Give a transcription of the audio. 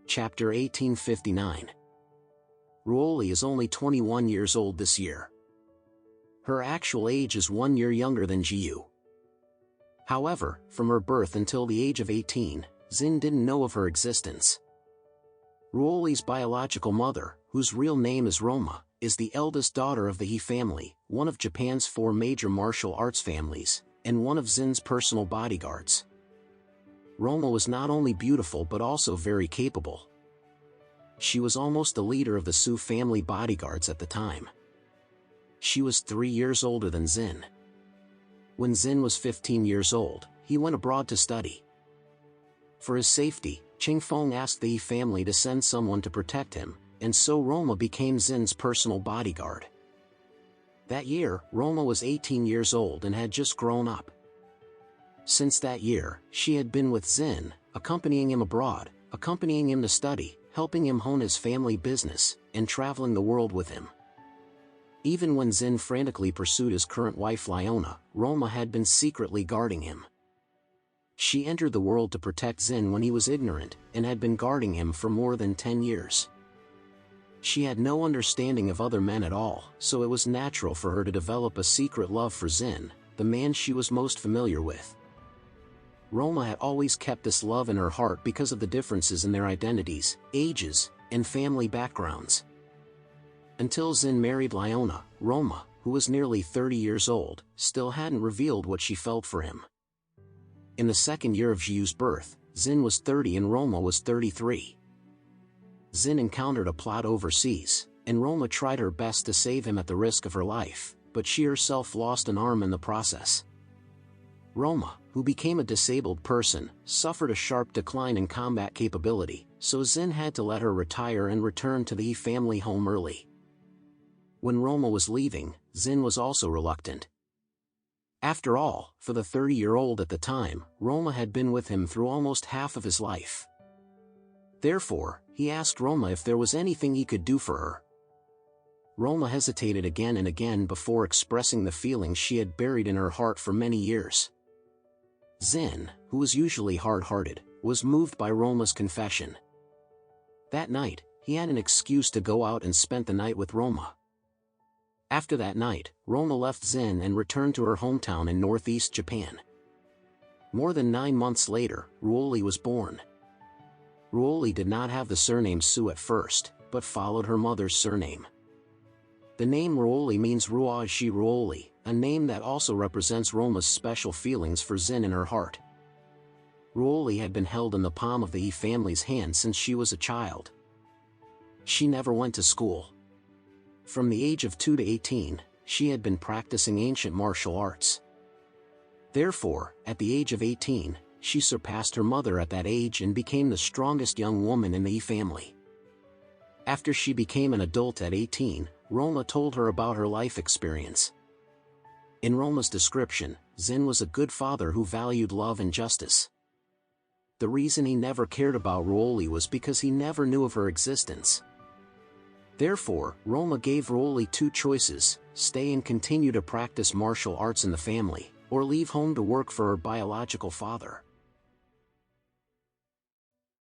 Chapter 1859. Ruoli is only 21 years old this year. Her actual age is 1 year younger than Jiu. However, from her birth until the age of 18, Zin didn't know of her existence. Ruoli's biological mother, whose real name is Roma, is the eldest daughter of the He family, one of Japan's 4 major martial arts families, and one of Zin's personal bodyguards. Roma was not only beautiful but also very capable. She was almost the leader of the Su family bodyguards at the time. She was 3 years older than Zin. When Zin was 15 years old, he went abroad to study. For his safety, Qingfeng asked the He family to send someone to protect him, and so Roma became Zin's personal bodyguard. That year, Roma was 18 years old and had just grown up. Since that year, she had been with Zin, accompanying him abroad, accompanying him to study, helping him hone his family business, and traveling the world with him. Even when Zin frantically pursued his current wife Leona, Roma had been secretly guarding him. She entered the world to protect Zin when he was ignorant, and had been guarding him for more than 10 years. She had no understanding of other men at all, so it was natural for her to develop a secret love for Zin, the man she was most familiar with. Roma had always kept this love in her heart because of the differences in their identities, ages, and family backgrounds. Until Zin married Leona, Roma, who was nearly 30 years old, still hadn't revealed what she felt for him. In the second year of Jiu's birth, Zin was 30 and Roma was 33. Zin encountered a plot overseas, and Roma tried her best to save him at the risk of her life, but she herself lost an arm in the process. Roma, who became a disabled person, suffered a sharp decline in combat capability, so Zin had to let her retire and return to the He family home early. When Roma was leaving, Zin was also reluctant. After all, for the 30-year-old at the time, Roma had been with him through almost half of his life. Therefore, he asked Roma if there was anything he could do for her. Roma hesitated again and again before expressing the feelings she had buried in her heart for many years. Zin, who was usually hard-hearted, was moved by Roma's confession. That night, he had an excuse to go out and spent the night with Roma. After that night, Roma left Zin and returned to her hometown in northeast Japan. More than 9 months later, Ruoli was born. Ruoli did not have the surname Su at first, but followed her mother's surname. The name Ruoli means Ruaji Ruoli, a name that also represents Roma's special feelings for Zin in her heart. Ruoli had been held in the palm of the He family's hand since she was a child. She never went to school. From the age of 2 to 18, she had been practicing ancient martial arts. Therefore, at the age of 18, she surpassed her mother at that age and became the strongest young woman in the He family. After she became an adult at 18, Roma told her about her life experience. In Roma's description, Zin was a good father who valued love and justice. The reason he never cared about Ruoli was because he never knew of her existence. Therefore, Roma gave Ruoli 2 choices: stay and continue to practice martial arts in the family, or leave home to work for her biological father.